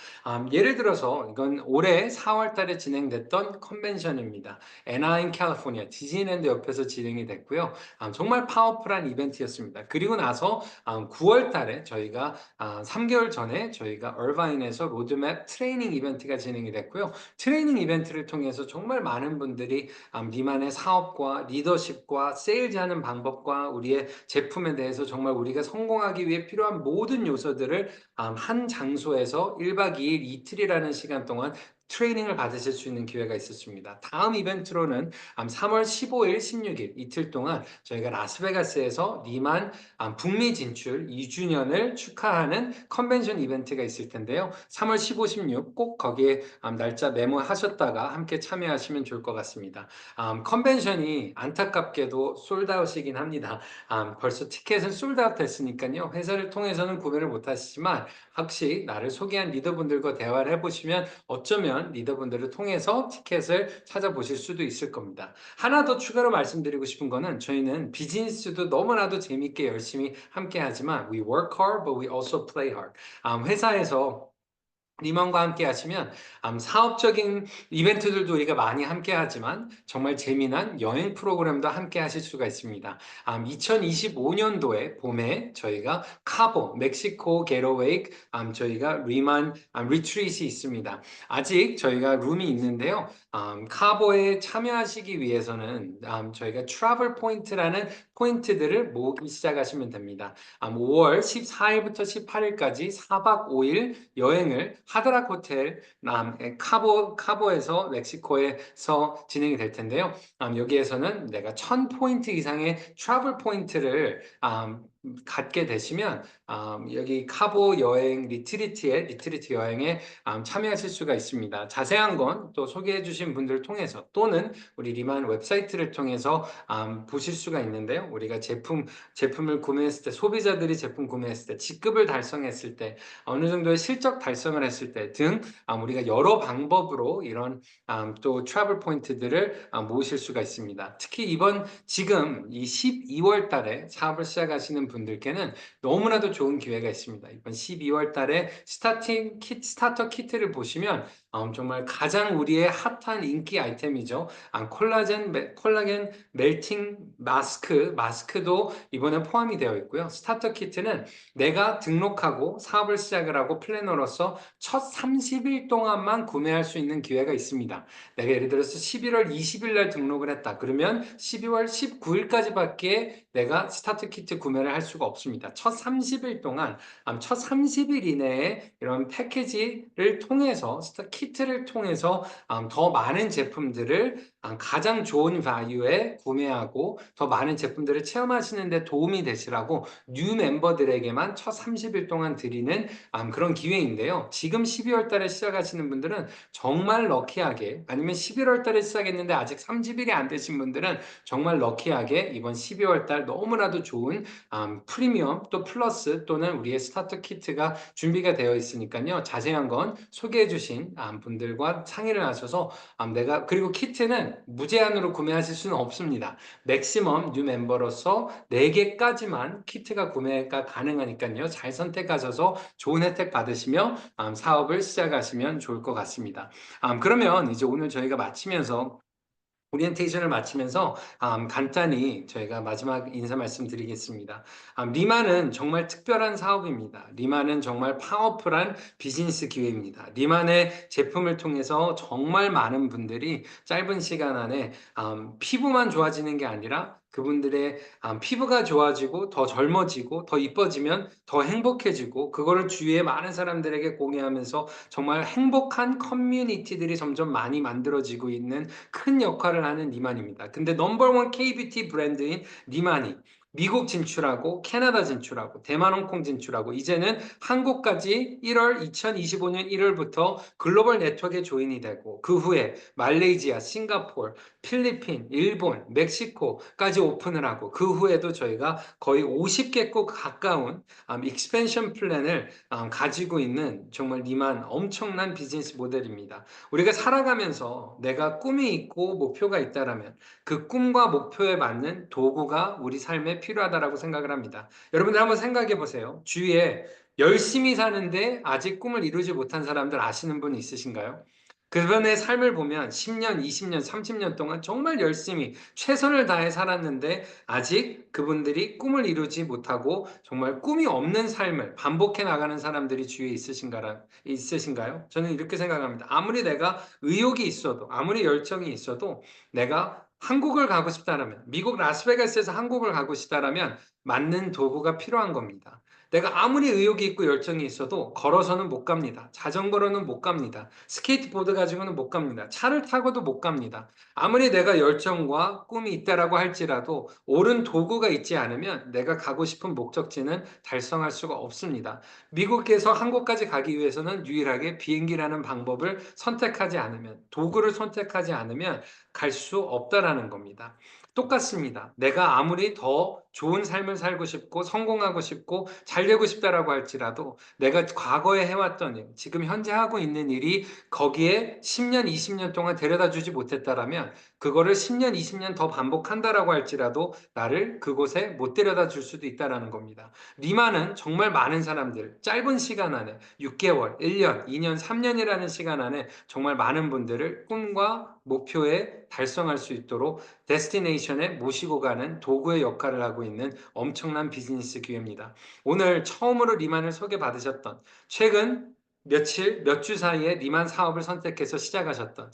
예를 들어서 이건 올해 4월 달에 진행됐던 컨벤션입니다. 애나인 캘리포니아 디즈니랜드 옆에서 진행이 됐고요. 정말 파워풀한 이벤트였습니다. 그리고 나서 9월 달에 저희가 3개월 전에 저희가 얼바인에서 로드맵 트레이닝 이벤트가 진행이 됐고요. 트레이닝 이벤트를 통해서 정말 많은 분들이 니만의 사업과 리더십과 세일즈하는 방법과 우리의 제품에 대해서 정말 우리가 성공하기 위해 필요한 모든 요소들을 한 장소에서 1박 2일 이틀이라는 시간 동안 트레이닝을 받으실 수 있는 기회가 있었습니다. 다음 이벤트로는 3월 15일, 16일 이틀 동안 저희가 라스베가스에서 리만 북미 진출 2주년을 축하하는 컨벤션 이벤트가 있을 텐데요. 3월 15, 16 꼭 거기에 날짜 메모하셨다가 함께 참여하시면 좋을 것 같습니다. 컨벤션이 안타깝게도 솔드아웃이긴 합니다. 벌써 티켓은 솔드아웃 됐으니까요. 회사를 통해서는 구매를 못 하시지만 혹시 나를 소개한 리더분들과 대화를 해보시면 어쩌면 리더분들을 통해서 티켓을 찾아보실 수도 있을 겁니다. 하나 더 추가로 말씀드리고 싶은 거는 저희는 비즈니스도 너무나도 재밌게 열심히 함께 하지만 we work hard but we also play hard. 회사에서 리먼과 함께 하시면 사업적인 이벤트들도 우리가 많이 함께 하지만 정말 재미난 여행 프로그램도 함께 하실 수가 있습니다. 2025년도에 봄에 저희가 카보, 멕시코 게러웨이 저희가 리만 리트릿이 있습니다. 아직 저희가 룸이 있는데요. 카보에 참여하시기 위해서는 저희가 트래블 포인트라는 포인트들을 모으기 시작하시면 됩니다. 5월 14일부터 18일까지 4박 5일 여행을 하드락 호텔 카보에서 멕시코에서 진행이 될 텐데요. 여기에서는 내가 1000포인트 이상의 트래블 포인트를 갖게 되시면 여기 카보 여행 리트리트 여행에 참여하실 수가 있습니다. 자세한 건 또 소개해 주신 분들 통해서 또는 우리 리만 웹사이트를 통해서 보실 수가 있는데요. 우리가 제품을 구매했을 때 소비자들이 제품 구매했을 때 직급을 달성했을 때 어느 정도의 실적 달성을 했을 때 등 우리가 여러 방법으로 이런 또 트래블 포인트들을 모으실 수가 있습니다. 특히 지금 이 12월 달에 사업을 시작하시는 분들께는 너무나도 좋은 기회가 있습니다. 이번 12월 달에 스타터 키트를 보시면 정말 가장 우리의 핫한 인기 아이템이죠. 콜라겐 멜팅 마스크도 이번에 포함이 되어 있고요. 스타터 키트는 내가 등록하고 사업을 시작을 하고 플래너로서 첫 30일 동안만 구매할 수 있는 기회가 있습니다. 내가 예를 들어서 11월 20일 날 등록을 했다. 그러면 12월 19일까지밖에 내가 스타트 키트 구매를 할 수가 없습니다. 첫 30일 동안, 첫 30일 이내에 이런 패키지를 통해서, 키트를 통해서 더 많은 제품들을 가장 좋은 value에 구매하고 더 많은 제품들을 체험하시는 데 도움이 되시라고 뉴 멤버들에게만 첫 30일 동안 드리는 그런 기회인데요. 지금 12월 달에 시작하시는 분들은 정말 럭키하게, 아니면 11월 달에 시작했는데 아직 30일이 안 되신 분들은 정말 럭키하게 이번 12월 달 너무나도 좋은 프리미엄 또 플러스 또는 우리의 스타터 키트가 준비가 되어 있으니까요. 자세한 건 소개해 주신 분들과 상의를 하셔서 그리고 키트는 무제한으로 구매하실 수는 없습니다. 맥시멈 뉴 멤버로서 4개까지만 키트가 구매가 가능하니까요. 잘 선택하셔서 좋은 혜택 받으시며 사업을 시작하시면 좋을 것 같습니다. 그러면 이제 오늘 저희가 마치면서 오리엔테이션을 마치면서 간단히 저희가 마지막 인사 말씀드리겠습니다. 리만은 정말 특별한 사업입니다. 리만은 정말 파워풀한 비즈니스 기회입니다. 리만의 제품을 통해서 정말 많은 분들이 짧은 시간 안에 피부만 좋아지는 게 아니라 그분들의 피부가 좋아지고 더 젊어지고 더 이뻐지면 더 행복해지고 그거를 주위에 많은 사람들에게 공유하면서 정말 행복한 커뮤니티들이 점점 많이 만들어지고 있는 큰 역할을 하는 니만입니다. 근데 넘버원 K뷰티 브랜드인 니만이 미국 진출하고 캐나다 진출하고 대만 홍콩 진출하고 이제는 한국까지 2025년 1월부터 글로벌 네트워크에 조인이 되고 그 후에 말레이시아, 싱가포르, 필리핀, 일본, 멕시코까지 오픈을 하고 그 후에도 저희가 거의 50개국 가까운 익스펜션 플랜을 가지고 있는 정말 니만 엄청난 비즈니스 모델입니다. 우리가 살아가면서 내가 꿈이 있고 목표가 있다라면 그 꿈과 목표에 맞는 도구가 우리 삶에 필요하다라고 생각을 합니다. 여러분들 한번 생각해 보세요. 주위에 열심히 사는데 아직 꿈을 이루지 못한 사람들 아시는 분 있으신가요? 그분의 삶을 보면 10년, 20년, 30년 동안 정말 열심히 최선을 다해 살았는데 아직 그분들이 꿈을 이루지 못하고 정말 꿈이 없는 삶을 반복해 나가는 사람들이 주위에 있으신가요? 저는 이렇게 생각합니다. 아무리 내가 의욕이 있어도, 아무리 열정이 있어도 내가 한국을 가고 싶다라면, 미국 라스베가스에서 한국을 가고 싶다라면 맞는 도구가 필요한 겁니다. 내가 아무리 의욕이 있고 열정이 있어도 걸어서는 못 갑니다. 자전거로는 못 갑니다. 스케이트보드 가지고는 못 갑니다. 차를 타고도 못 갑니다. 아무리 내가 열정과 꿈이 있다라고 할지라도 옳은 도구가 있지 않으면 내가 가고 싶은 목적지는 달성할 수가 없습니다. 미국에서 한국까지 가기 위해서는 유일하게 비행기라는 방법을 선택하지 않으면, 도구를 선택하지 않으면 갈 수 없다라는 겁니다. 똑같습니다. 내가 아무리 더 좋은 삶을 살고 싶고 성공하고 싶고 잘 되고 싶다라고 할지라도 내가 과거에 해왔던 일, 지금 현재 하고 있는 일이 거기에 10년, 20년 동안 데려다 주지 못했다라면 그거를 10년, 20년 더 반복한다라고 할지라도 나를 그곳에 못 데려다 줄 수도 있다라는 겁니다. 리마는 정말 많은 사람들, 짧은 시간 안에 6개월, 1년, 2년, 3년이라는 시간 안에 정말 많은 분들을 꿈과 목표에 달성할 수 있도록 데스티네이션에 모시고 가는 도구의 역할을 하고 있는 엄청난 비즈니스 기회입니다. 오늘 처음으로 리만을 소개받으셨던 최근 며칠, 몇 주 사이에 리만 사업을 선택해서 시작하셨던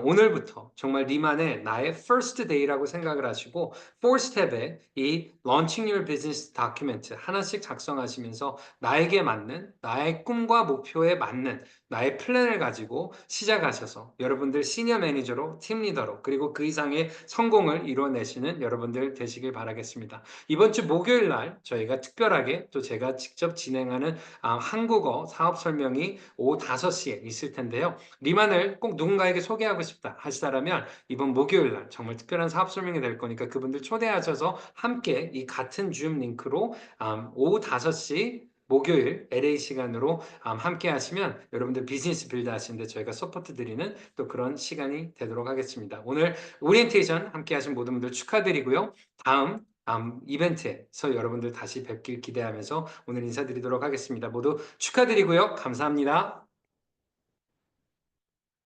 오늘부터 정말 리만의 나의 first day라고 생각을 하시고 4스텝의 이 Launching Your Business Document 하나씩 작성하시면서 나에게 맞는 나의 꿈과 목표에 맞는 나의 플랜을 가지고 시작하셔서 여러분들 시니어 매니저로 팀 리더로 그리고 그 이상의 성공을 이뤄내시는 여러분들 되시길 바라겠습니다. 이번 주 목요일 날 저희가 특별하게 또 제가 직접 진행하는 한국어 사업 설명이 오후 5시에 있을 텐데요. 리만을 꼭 누군가에게 소개하고 싶다 하시다라면 이번 목요일 날 정말 특별한 사업 설명이 될 거니까 그분들 초대하셔서 함께 이 같은 줌 링크로 오후 5시 목요일 LA 시간으로 함께 하시면 여러분들 비즈니스 빌드 하시는데 저희가 서포트 드리는 또 그런 시간이 되도록 하겠습니다. 오늘 오리엔테이션 함께 하신 모든 분들 축하드리고요. 다음 이벤트에서 여러분들 다시 뵙길 기대하면서 오늘 인사드리도록 하겠습니다. 모두 축하드리고요. 감사합니다.